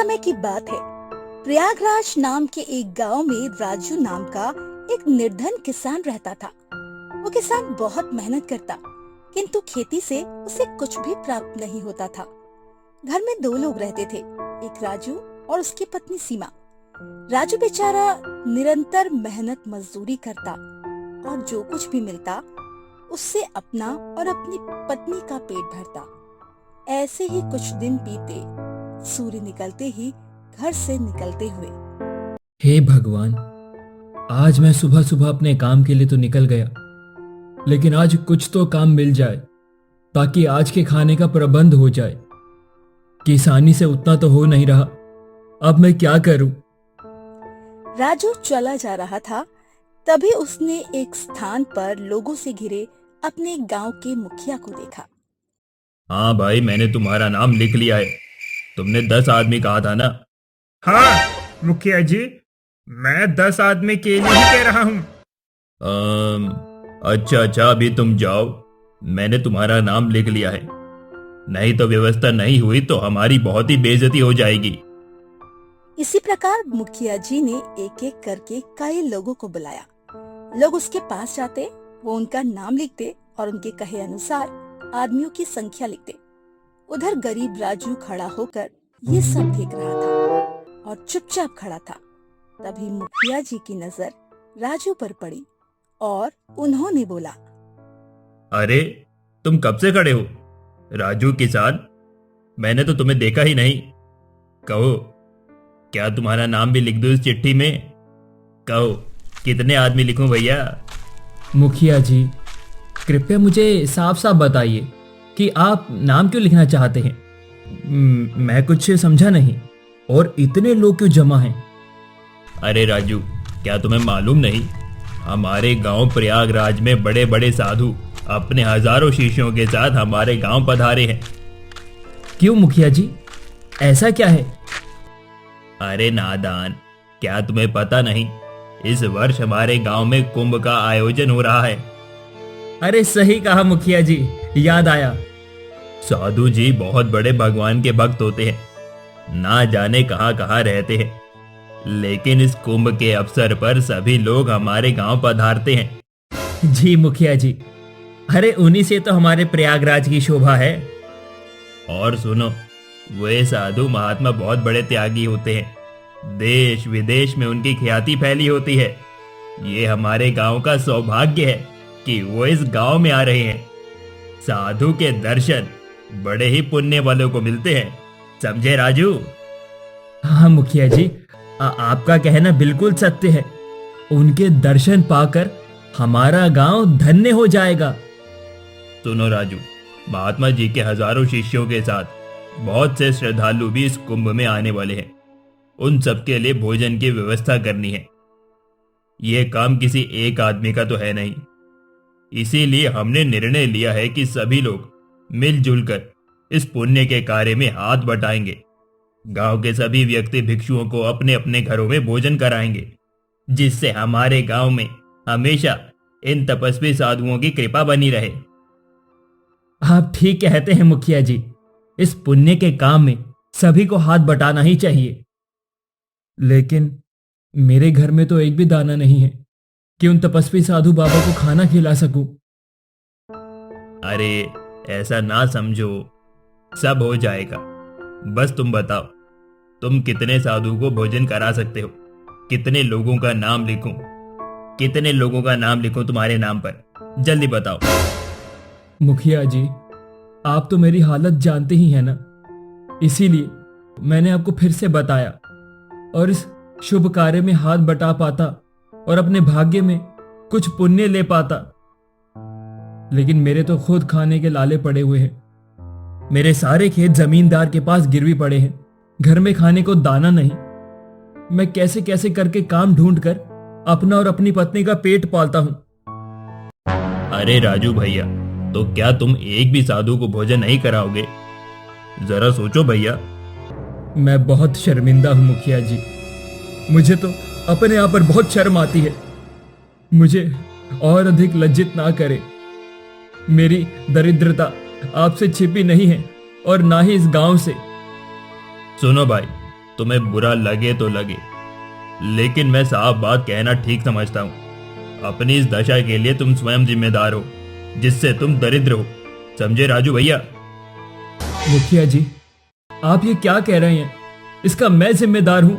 समय की बात है। प्रयागराज नाम के एक गांव में राजू नाम का एक निर्धन किसान रहता था। वो किसान बहुत मेहनत करता, किंतु खेती से उसे कुछ भी प्राप्त नहीं होता था। घर में दो लोग रहते थे, एक राजू और उसकी पत्नी सीमा। राजू बेचारा निरंतर मेहनत मजदूरी करता और जो कुछ भी मिलता उससे अपना और अपनी पत्नी का पेट भरता। ऐसे ही कुछ दिन बीते। सूर्य निकलते ही घर से निकलते हुए, हे भगवान, आज मैं सुबह सुबह अपने काम के लिए तो निकल गया, लेकिन आज कुछ तो काम मिल जाए ताकि आज के खाने का प्रबंध हो जाए। किसानी से उतना तो हो नहीं रहा, अब मैं क्या करूं? राजू चला जा रहा था। तभी उसने एक स्थान पर लोगों से घिरे अपने गांव के मुखिया को देखा। हाँ भाई, मैंने तुम्हारा नाम लिख लिया है। तुमने 10 आदमी कहा था ना? हाँ मुखिया जी, मैं 10 आदमी के लिए ही कह रहा हूँ। अच्छा अच्छा, अभी तुम जाओ, मैंने तुम्हारा नाम लिख लिया है। नहीं तो व्यवस्था नहीं हुई तो हमारी बहुत ही बेइज्जती हो जाएगी। इसी प्रकार मुखिया जी ने एक एक करके कई लोगों को बुलाया। लोग उसके पास जाते, वो उनका नाम लिखते और उनके कहे अनुसार आदमियों की संख्या लिखते। उधर गरीब राजू खड़ा होकर ये सब देख रहा था और चुपचाप खड़ा था। तभी मुखिया जी की नजर राजू पर पड़ी और उन्होंने बोला, अरे, तुम कब से खड़े हो? राजू किसान, मैंने तो तुम्हें देखा ही नहीं। कहो, क्या तुम्हारा नाम भी लिख दूं इस चिट्ठी में? कहो, कितने आदमी लिखूं भैया? मुखिया जी, कृपया मुझे साफ साफ बताइए कि आप नाम क्यों लिखना चाहते हैं। मैं कुछ समझा नहीं, और इतने लोग क्यों जमा हैं? अरे राजू, क्या तुम्हें मालूम नहीं? हमारे गांव प्रयागराज में बड़े बड़े साधु अपने हजारों शिष्यों के साथ हमारे गांव पधारे हैं। क्यों मुखिया जी, ऐसा क्या है? अरे नादान, क्या तुम्हें पता नहीं? इस वर्ष हमारे गांव में कुंभ का आयोजन हो रहा है। अरे सही कहा मुखिया जी, याद आया। साधु जी बहुत बड़े भगवान के भक्त होते हैं, ना जाने कहां कहां रहते हैं, लेकिन इस कुंभ के अवसर पर सभी लोग हमारे गांव पधारते हैं। जी मुखिया जी, अरे उन्हीं से तो हमारे प्रयागराज की शोभा है। और सुनो, वे साधु महात्मा बहुत बड़े त्यागी होते हैं। देश विदेश में उनकी ख्याति फैली होती है। ये हमारे गांव का सौभाग्य है कि वो इस गांव में आ रहे हैं। साधु के दर्शन बड़े ही पुण्य वालों को मिलते हैं, समझे राजू? हाँ मुखिया जी, आपका कहना बिल्कुल सत्य है। उनके दर्शन पाकर हमारा गांव धन्य हो जाएगा। सुनो राजू, महात्मा जी के हजारों शिष्यों के साथ बहुत से श्रद्धालु भी इस कुंभ में आने वाले हैं। उन सबके लिए भोजन की व्यवस्था करनी है। यह काम किसी एक आदमी का तो है नहीं, इसीलिए हमने निर्णय लिया है कि सभी लोग मिलजुल कर इस पुण्य के कार्य में हाथ बटाएंगे। गांव के सभी व्यक्ति भिक्षुओं को अपने अपने घरों में भोजन कराएंगे, जिससे हमारे गांव में हमेशा इन तपस्वी साधुओं की कृपा बनी रहे। आप ठीक कहते हैं मुखिया जी, इस पुण्य के काम में सभी को हाथ बटाना ही चाहिए। लेकिन मेरे घर में तो एक भी दाना नहीं है कि उन तपस्वी साधु बाबा को खाना खिला सकूं। अरे ऐसा ना समझो, सब हो जाएगा। बस तुम बताओ, तुम कितने साधु को भोजन करा सकते हो? कितने लोगों का नाम लिखूं? कितने लोगों का नाम लिखूं तुम्हारे नाम पर? जल्दी बताओ। मुखिया जी, आप तो मेरी हालत जानते ही हैं ना, इसीलिए मैंने आपको फिर से बताया और इस शुभ कार्य में हाथ बटा पाता और अपने भाग्य में कुछ पुण्य ले पाता। लेकिन मेरे तो खुद खाने के लाले पड़े हुए हैं। मेरे सारे खेत जमींदार के पास गिरवी पड़े हैं, घर में खाने को दाना नहीं। मैं कैसे कैसे करके काम ढूंढकर अपना और अपनी पत्नी का पेट पालता हूं। अरे राजू भैया, तो क्या तुम एक भी साधु को भोजन नहीं कराओगे? जरा सोचो भैया। मैं बहुत शर्मिंदा हूं मुखिया जी, मुझे तो अपने आप पर बहुत शर्म आती है। मुझे और अधिक लज्जित ना करे। मेरी दरिद्रता आपसे छिपी नहीं है और ना ही इस गांव से। सुनो भाई, तुम्हें बुरा लगे तो लगे, लेकिन मैं साफ बात कहना ठीक समझता हूं। अपनी इस दशा के लिए तुम स्वयं जिम्मेदार हो, जिससे तुम दरिद्र हो। समझे राजू भैया? मुखिया जी, आप ये क्या कह रहे हैं? इसका मैं जिम्मेदार हूं?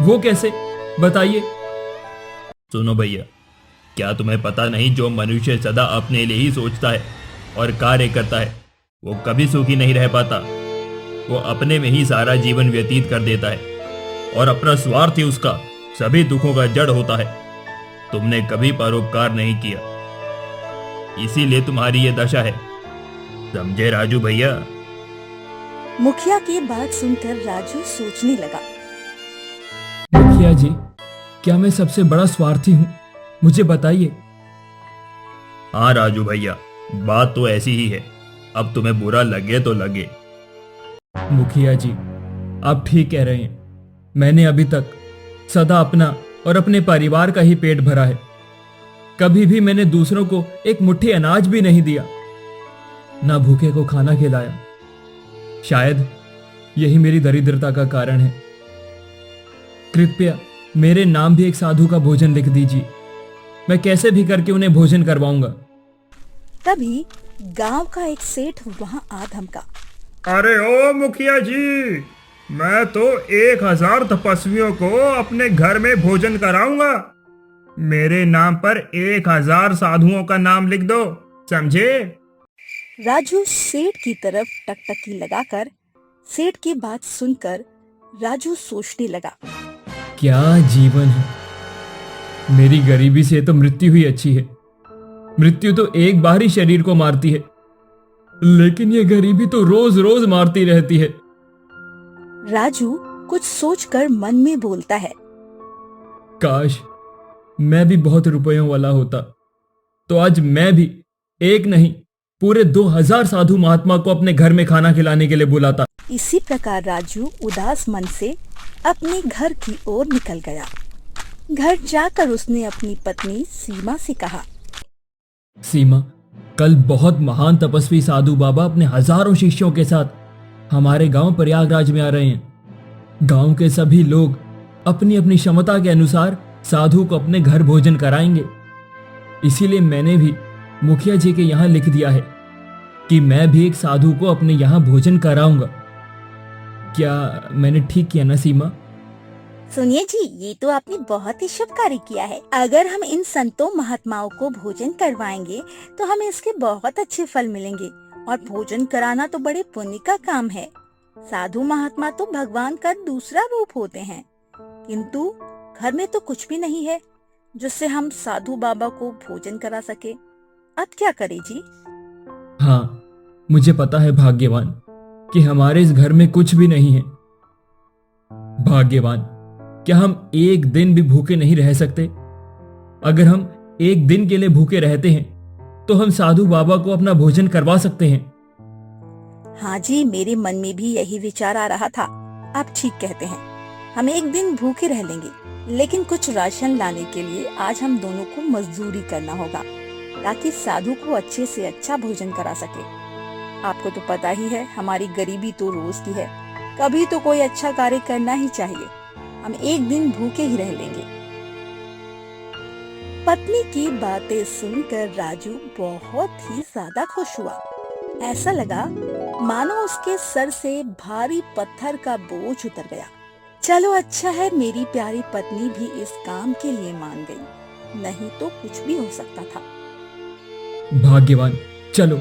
वो कैसे, बताइए। सुनो भैया, क्या तुम्हें पता नहीं, जो मनुष्य सदा अपने लिए ही सोचता है और कार्य करता है, वो कभी सुखी नहीं रह पाता। वो अपने में ही सारा जीवन व्यतीत कर देता है और अपना स्वार्थ ही उसका सभी दुखों का जड़ होता है। तुमने कभी परोपकार नहीं किया, इसीलिए तुम्हारी ये दशा है। समझे राजू भैया? मुखिया की बात सुनकर राजू सोचने लगा। मुखिया जी, क्या मैं सबसे बड़ा स्वार्थी हूं? मुझे बताइए। हाँ राजू भैया, बात तो ऐसी ही है। अब तुम्हें बुरा लगे तो लगे। मुखिया जी, आप ठीक कह रहे हैं। मैंने अभी तक सदा अपना और अपने परिवार का ही पेट भरा है। कभी भी मैंने दूसरों को एक मुट्ठी अनाज भी नहीं दिया, ना भूखे को खाना खिलाया। शायद यही मेरी दरिद्रता का कारण है। कृपया मेरे नाम भी एक साधु का भोजन लिख दीजिए। मैं कैसे भी करके उन्हें भोजन करवाऊंगा। तभी गांव का एक सेठ वहां आ धमका। अरे ओ मुखिया जी, मैं तो 1000 तपस्वियों को अपने घर में भोजन कराऊंगा। मेरे नाम पर 1000 साधुओं का नाम लिख दो, समझे? राजू सेठ की तरफ टकटकी लगाकर सेठ की बात सुनकर राजू सोचने लगा। क्या जीवन है! मेरी गरीबी से तो मृत्यु ही अच्छी है। मृत्यु तो एक बार ही शरीर को मारती है, लेकिन ये गरीबी तो रोज रोज मारती रहती है। राजू कुछ सोचकर मन में बोलता है। काश मैं भी बहुत रुपयों वाला होता, तो आज मैं भी एक नहीं पूरे 2000 साधु महात्मा को अपने घर में खाना खिलाने के लिए बुलाता। इसी प्रकार राजू उदास मन से अपने घर की ओर निकल गया। घर जाकर उसने अपनी पत्नी सीमा से कहा। सीमा, कल बहुत महान तपस्वी साधु बाबा अपने हजारों शिष्यों के साथ हमारे गांव प्रयागराज में आ रहे हैं। गांव के सभी लोग अपनी अपनी क्षमता के अनुसार साधु को अपने घर भोजन कराएंगे। इसीलिए मैंने भी मुखिया जी के यहाँ लिख दिया है कि मैं भी एक साधु को अपने यहाँ भोजन कराऊंगा। क्या मैंने ठीक किया ना सीमा? सुनिए जी, ये तो आपने बहुत ही शुभ कार्य किया है। अगर हम इन संतों महात्माओं को भोजन करवाएंगे तो हमें इसके बहुत अच्छे फल मिलेंगे। और भोजन कराना तो बड़े पुण्य का काम है। साधु महात्मा तो भगवान का दूसरा रूप होते हैं, किंतु घर में तो कुछ भी नहीं है जिससे हम साधु बाबा को भोजन करा सके। अब क्या करें जी? हाँ, मुझे पता है भाग्यवान कि हमारे इस घर में कुछ भी नहीं है। भाग्यवान, क्या हम एक दिन भी भूखे नहीं रह सकते? अगर हम एक दिन के लिए भूखे रहते हैं तो हम साधु बाबा को अपना भोजन करवा सकते हैं। हाँ जी, मेरे मन में भी यही विचार आ रहा था। आप ठीक कहते हैं, हम एक दिन भूखे रह लेंगे, लेकिन कुछ राशन लाने के लिए आज हम दोनों को मजदूरी करना होगा ताकि साधु को अच्छे से अच्छा भोजन करा सके। आपको तो पता ही है, हमारी गरीबी तो रोज की है। कभी तो कोई अच्छा कार्य करना ही चाहिए। हम एक दिन भूखे ही रह लेंगे। पत्नी की बातें सुनकर राजू बहुत ही ज्यादा खुश हुआ। ऐसा लगा मानो उसके सर से भारी पत्थर का बोझ उतर गया। चलो अच्छा है, मेरी प्यारी पत्नी भी इस काम के लिए मान गई, नहीं तो कुछ भी हो सकता था। भाग्यवान, चलो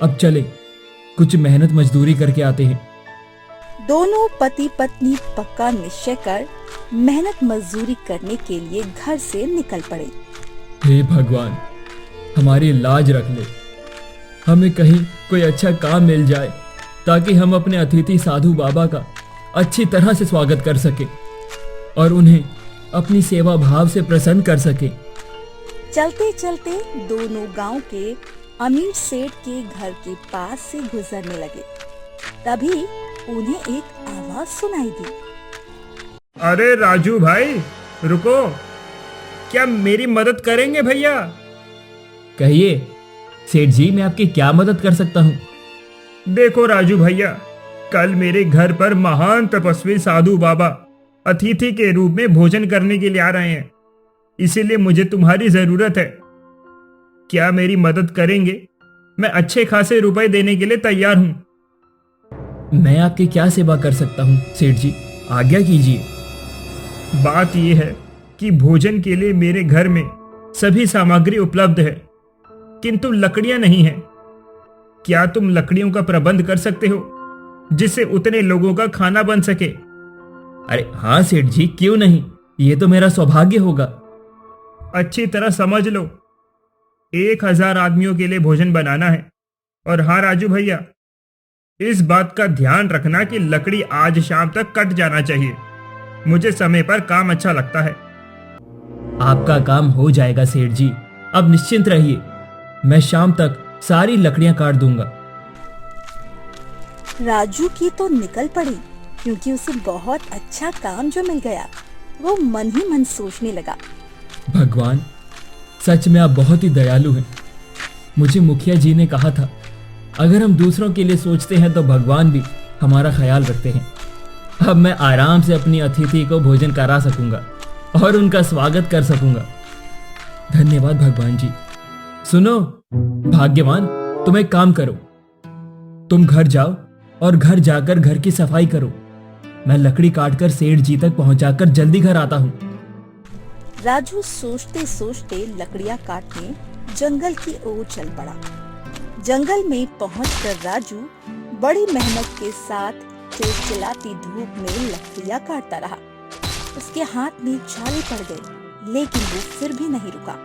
अब चले, कुछ मेहनत मजदूरी करके आते हैं। दोनों पति पत्नी पक्का निश्चय कर मेहनत मजदूरी करने के लिए घर से निकल पड़े। हे भगवान, हमारी लाज रख ले। हमें कहीं कोई अच्छा काम मिल जाए ताकि हम अपने अतिथि साधु बाबा का अच्छी तरह से स्वागत कर सके और उन्हें अपनी सेवा भाव से प्रसन्न कर सके। चलते चलते दोनों गांव के अमीर सेठ के घर के पास से गुजरने लगे। तभी उन्हें एक आवाज सुनाई दी। अरे राजू भाई, रुको, क्या मेरी मदद करेंगे भैया? कहिए सेठ जी, मैं आपकी क्या मदद कर सकता हूँ? देखो राजू भैया, कल मेरे घर पर महान तपस्वी साधु बाबा अतिथि के रूप में भोजन करने के लिए आ रहे हैं, इसीलिए मुझे तुम्हारी जरूरत है। क्या मेरी मदद करेंगे? मैं अच्छे खासे रुपए देने के लिए तैयार हूं। मैं आपकी क्या सेवा कर सकता हूँ सेठ जी, आज्ञा कीजिए। बात यह है कि भोजन के लिए मेरे घर में सभी सामग्री उपलब्ध है, किंतु लकड़ियां नहीं है। क्या तुम लकड़ियों का प्रबंध कर सकते हो जिससे उतने लोगों का खाना बन सके? अरे हाँ सेठ जी, क्यों नहीं, ये तो मेरा सौभाग्य होगा। अच्छी तरह समझ लो, 1000 आदमियों के लिए भोजन बनाना है। और हाँ राजू भैया, इस बात का ध्यान रखना कि लकड़ी आज शाम तक कट जाना चाहिए। मुझे समय पर काम अच्छा लगता है। आपका काम हो जाएगा सेठ जी, अब निश्चिंत रहिए। मैं शाम तक सारी लकड़ियां काट दूंगा। राजू की तो निकल पड़ी, क्योंकि उसे बहुत अच्छा काम जो मिल गया। वो मन ही मन सोचने लगा, भगवान, सच में आप बहुत ही दयालु हैं। मुझे मुखिया जी ने कहा था, अगर हम दूसरों के लिए सोचते हैं तो भगवान भी हमारा ख्याल रखते हैं। अब मैं आराम से अपनी अतिथि को भोजन करा सकूंगा और उनका स्वागत कर सकूंगा। धन्यवाद भगवान जी। सुनो भाग्यवान, तुम एक काम करो, तुम घर जाओ और घर जाकर घर की सफाई करो। मैं लकड़ी काटकर सेठ जी तक पहुंचाकर जल्दी घर आता हूँ। राजू सोचते सोचते लकड़ियां काटने जंगल की ओर चल पड़ा। जंगल में पहुंचकर राजू बड़ी मेहनत के साथ चिलचिलाती धूप में लकड़ियां काटता रहा। उसके हाथ में छाले पड़ गए, लेकिन वो फिर भी नहीं रुका।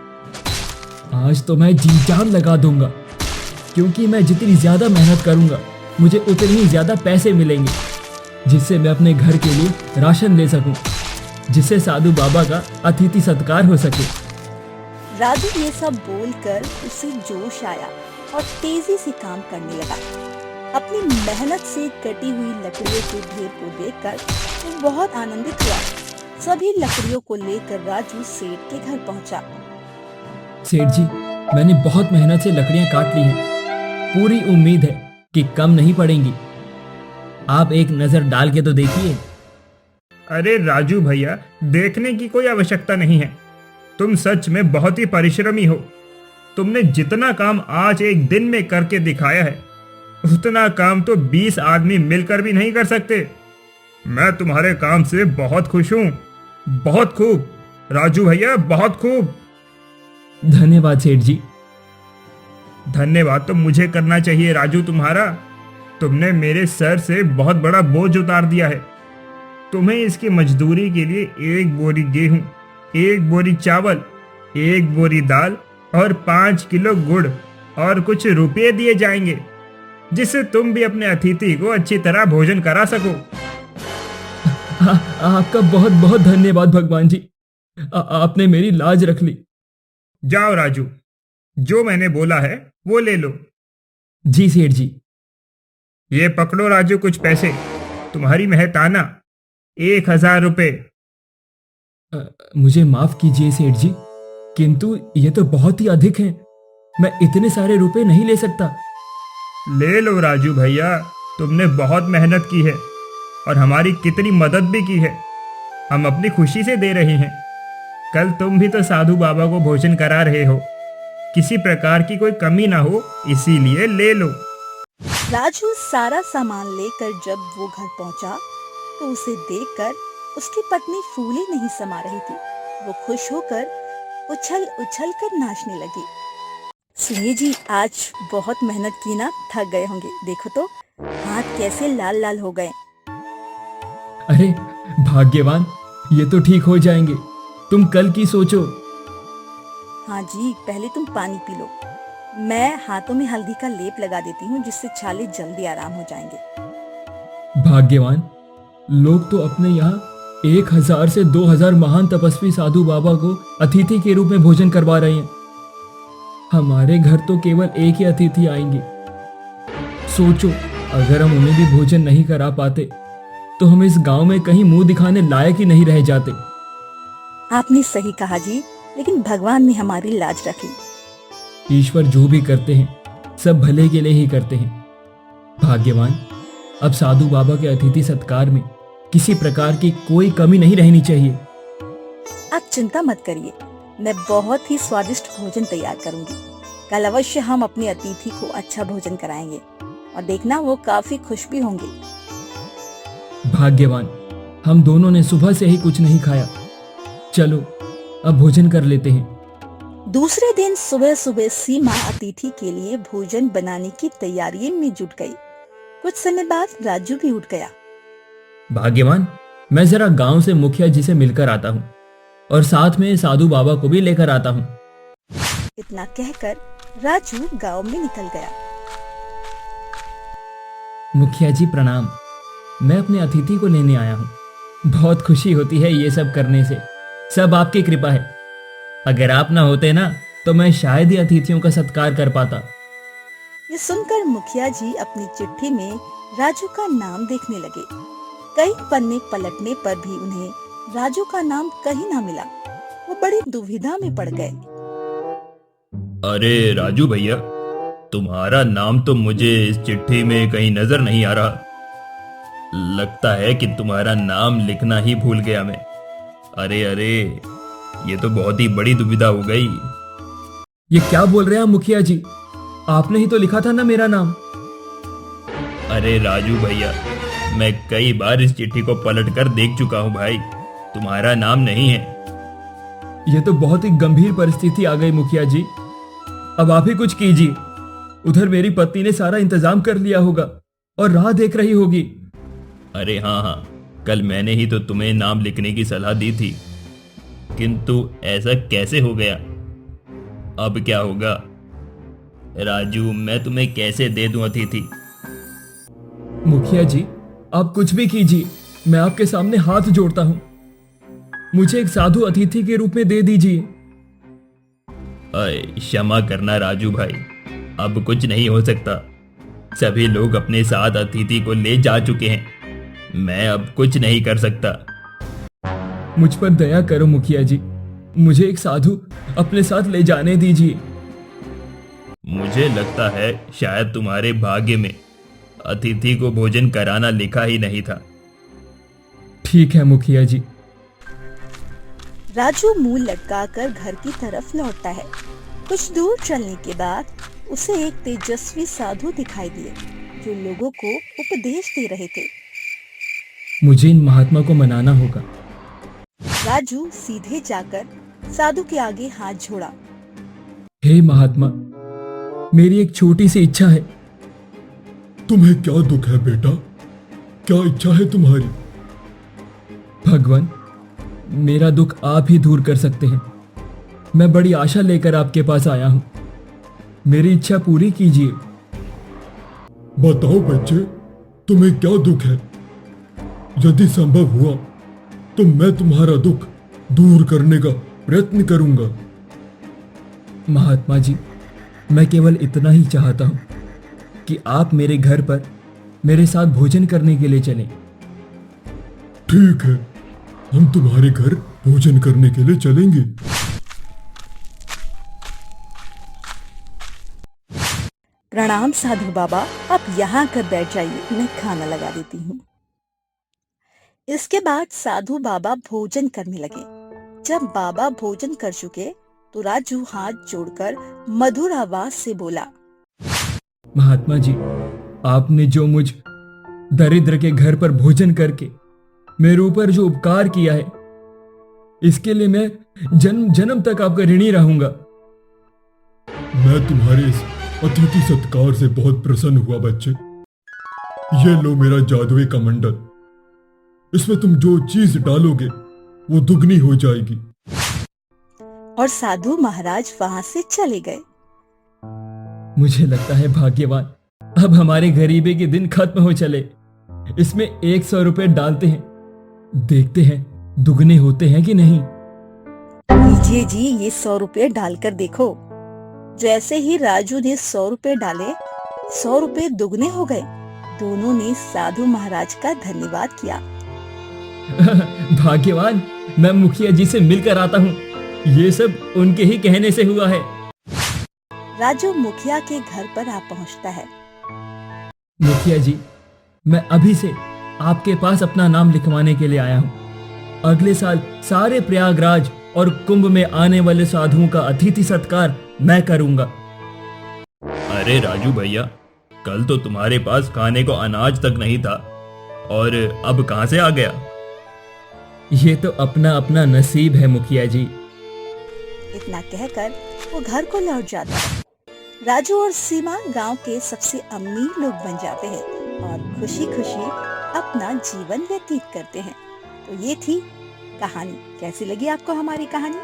आज तो मैं जी जान लगा दूंगा, क्योंकि मैं जितनी ज्यादा मेहनत करूंगा मुझे उतने ही ज्यादा पैसे मिलेंगे, जिससे मैं अपने घर के लिए राशन ले सकूं, जिससे साधु बाबा का अतिथि सत्कार हो सके। राजू ये सब बोलकर उसे जोश आया और तेजी से काम करने लगा। अपनी मेहनत से कटी हुई लकड़ियों के ढेर को देखकर वो बहुत आनंदित हुआ। सभी लकड़ियों को लेकर राजू सेठ के घर पहुंचा। सेठ जी, मैंने बहुत मेहनत से लकड़ियां काट ली हैं। पूरी उम्मीद है कि कम नहीं पड़ेंगी। आप एक नजर डाल के तो देखिए। अरे राजू भैया, देखने की कोई आवश्यकता नहीं है। तुम सच में बहुत ही परिश्रमी हो। तुमने जितना काम आज एक दिन में करके दिखाया है, उतना काम तो 20 आदमी मिलकर भी नहीं कर सकते। मैं तुम्हारे काम से बहुत खुश हूं। बहुत खूब राजू भैया, बहुत खूब। धन्यवाद सेठ जी। धन्यवाद तो मुझे करना चाहिए राजू तुम्हारा। तुमने मेरे सर से बहुत बड़ा बोझ उतार दिया है। तुम्हें इसकी मजदूरी के लिए 1 बोरी गेहूं, 1 बोरी चावल, 1 बोरी दाल और 5 किलो गुड़ और कुछ रुपये दिए जाएंगे, जिससे तुम भी अपने अतिथि को अच्छी तरह भोजन करा सको। आपका बहुत बहुत धन्यवाद भगवान जी। आपने मेरी लाज रख ली। जाओ राजू, जो मैंने बोला है वो ले लो। जी सेठ जी। ये पकड़ो राजू कुछ पैसे, तुम्हारी मेहताना 1000 रुपये। मुझे माफ कीजिए सेठ जी, किंतु ये तो बहुत ही अधिक है। मैं इतने सारे रुपए नहीं ले सकता। ले लो राजू भैया, तुमने बहुत मेहनत की है और हमारी कितनी मदद भी की है। हम अपनी खुशी से दे रहे हैं। कल तुम भी तो साधु बाबा को भोजन करा रहे हो, किसी प्रकार की कोई कमी ना हो, इसीलिए ले लो। राजू सारा सामान लेकर जब वो घर पहुंचा तो उसे देखकर उसकी पत्नी फूली नहीं समा रही थी। वो खुश होकर उछल उछल कर नाचने लगी। सुनिए जी, आज बहुत मेहनत की ना, थक गए होंगे। देखो तो हाथ कैसे लाल लाल हो गए। अरे भाग्यवान, ये तो ठीक हो जाएंगे। तुम कल की सोचो। हाँ जी, पहले तुम पानी पी लो। मैं हाथों में हल्दी का लेप लगा देती हूँ, जिससे छाले जल्दी आराम हो जाएंगे। भाग्यवान, लोग तो अपने यहाँ 1000 से 2000 महान तपस्वी साधु बाबा को अतिथि के रूप में भोजन करवा रहे हैं। हमारे घर तो केवल एक ही अतिथि आएंगे। सोचो, अगर हम उन्हें भी भोजन नहीं करा पाते तो हम इस गांव में कहीं मुंह दिखाने लायक ही नहीं रह जाते। आपने सही कहा जी, लेकिन भगवान ने हमारी लाज रखी। ईश्वर जो भी करते हैं सब भले के लिए ही करते हैं। भाग्यवान, अब साधु बाबा के अतिथि सत्कार में किसी प्रकार की कोई कमी नहीं रहनी चाहिए। आप चिंता मत करिए, मैं बहुत ही स्वादिष्ट भोजन तैयार करूंगी। कल अवश्य हम अपने अतिथि को अच्छा भोजन कराएंगे और देखना वो काफी खुश भी होंगे। भाग्यवान, हम दोनों ने सुबह से ही कुछ नहीं खाया। चलो अब भोजन कर लेते हैं। दूसरे दिन सुबह सुबह सीमा अतिथि के लिए भोजन बनाने की तैयारी में जुट गई। कुछ समय बाद राजू भी उठ गया। भाग्यवान, मैं जरा गांव से मुखिया जी से मिलकर आता हूँ और साथ में साधु बाबा को भी लेकर आता हूँ। इतना कहकर राजू गांव में निकल गया। मुखिया जी प्रणाम, मैं अपने अतिथि को लेने आया हूँ। बहुत खुशी होती है ये सब करने से, सब आपकी कृपा है। अगर आप ना होते ना तो मैं शायद ही अतिथियों का सत्कार कर पाता। ये सुनकर मुखिया जी अपनी चिट्ठी में राजू का नाम देखने लगे। कई पन्ने पलटने पर भी उन्हें राजू का नाम कहीं ना मिला। वो बड़ी दुविधा में पड़ गए। अरे राजू भैया, तुम्हारा नाम तो मुझे इस चिट्ठी में कहीं नजर नहीं आ रहा। लगता है कि तुम्हारा नाम लिखना ही भूल गया मैं। अरे अरे, ये तो बहुत ही बड़ी दुविधा हो गई। ये क्या बोल रहे हैं मुखिया जी? आपने ही तो लिखा था ना मेरा नाम। अरे राजू भैया, मैं कई बार इस चिट्ठी को पलट कर देख चुका हूँ भाई, तुम्हारा नाम नहीं है। ये तो बहुत ही गंभीर परिस्थिति आ गई मुखिया जी। अब आप ही कुछ कीजिए। उधर मेरी पत्नी ने सारा इंतजाम कर लिया होगा और राह देख रही होगी। अरे हाँ हाँ, कल मैंने ही तो तुम्हें नाम लिखने की सलाह दी थी, किंतु ऐसा कैसे हो गया? अब क्या होगा? राजू, मैं तुम्हें कैसे दे दूं अतिथि? मुखिया जी, आप कुछ भी कीजिए, मैं आपके सामने हाथ जोड़ता हूं। मुझे एक साधु अतिथि के रूप में दे दीजिए। क्षमा करना राजू भाई, अब कुछ नहीं हो सकता। सभी लोग अपने साथ अतिथि को ले जा चुके हैं, मैं अब कुछ नहीं कर सकता। मुझ पर दया करो मुखिया जी, मुझे एक साधु अपने साथ ले जाने दीजिए। मुझे लगता है शायद तुम्हारे भाग्य में अतिथि को भोजन कराना लिखा ही नहीं था। ठीक है मुखिया जी। राजू मुंह लटकाकर घर की तरफ लौटता है। कुछ दूर चलने के बाद उसे एक तेजस्वी साधु दिखाई दिए जो लोगों को उपदेश दे रहे थे। मुझे इन महात्मा को मनाना होगा। राजू सीधे जाकर साधु के आगे हाथ जोड़ा। हे महात्मा, मेरी एक छोटी सी इच्छा है। तुम्हें क्या दुख है बेटा? क्या इच्छा है तुम्हारी? भगवान, मेरा दुख आप ही दूर कर सकते हैं। मैं बड़ी आशा लेकर आपके पास आया हूं, मेरी इच्छा पूरी कीजिए। बताओ बच्चे, तुम्हें क्या दुख है? यदि संभव हुआ तो मैं तुम्हारा दुख दूर करने का प्रयत्न करूंगा। महात्मा जी, मैं केवल इतना ही चाहता हूं कि आप मेरे घर पर मेरे साथ भोजन करने के लिए चलें। ठीक है, हम तुम्हारे घर भोजन करने के लिए चलेंगे। प्रणाम साधु बाबा, आप यहाँ आकर बैठ जाइए, मैं खाना लगा देती हूँ। इसके बाद साधु बाबा भोजन करने लगे। जब बाबा भोजन कर चुके तो राजू हाथ जोड़कर मधुर आवाज से बोला, महात्मा जी, आपने जो मुझ दरिद्र के घर पर भोजन करके मेरे ऊपर जो उपकार किया है, इसके लिए मैं जन्म जन्म तक आपका ऋणी रहूंगा। मैं तुम्हारे इस अतिथि सत्कार से बहुत प्रसन्न हुआ बच्चे। ये लो मेरा जादुई कमंडल, इसमें तुम जो चीज डालोगे वो दुगनी हो जाएगी। और साधु महाराज वहां से चले गए। मुझे लगता है भाग्यवान, अब हमारे गरीबी के दिन खत्म हो चले। इसमें 100 रुपए डालते हैं, देखते हैं दुगने होते हैं कि नहीं। लीजिए जी, ये 100 रुपए डालकर देखो। जैसे ही राजू ने 100 रुपए डाले, 100 रुपए दुगने हो गए। दोनों ने साधु महाराज का धन्यवाद किया। भाग्यवान, मैं मुखिया जी से मिलकर आता हूँ, ये सब उनके ही कहने से हुआ है। राजू मुखिया के घर पर आ पहुंचता है। मुखिया जी, मैं अभी से आपके पास अपना नाम लिखवाने के लिए आया हूँ। अगले साल सारे प्रयागराज और कुंभ में आने वाले साधुओं का अतिथि सत्कार मैं करूंगा। अरे राजू भैया, कल तो तुम्हारे पास खाने को अनाज तक नहीं था और अब कहां से आ गया? ये तो अपना अपना नसीब है मुखिया जी। इतना कहकर वो घर को लौट जाता है। राजू और सीमा गांव के सबसे अमीर लोग बन जाते हैं और खुशी खुशी अपना जीवन व्यतीत करते हैं। तो ये थी कहानी। कैसी लगी आपको हमारी कहानी?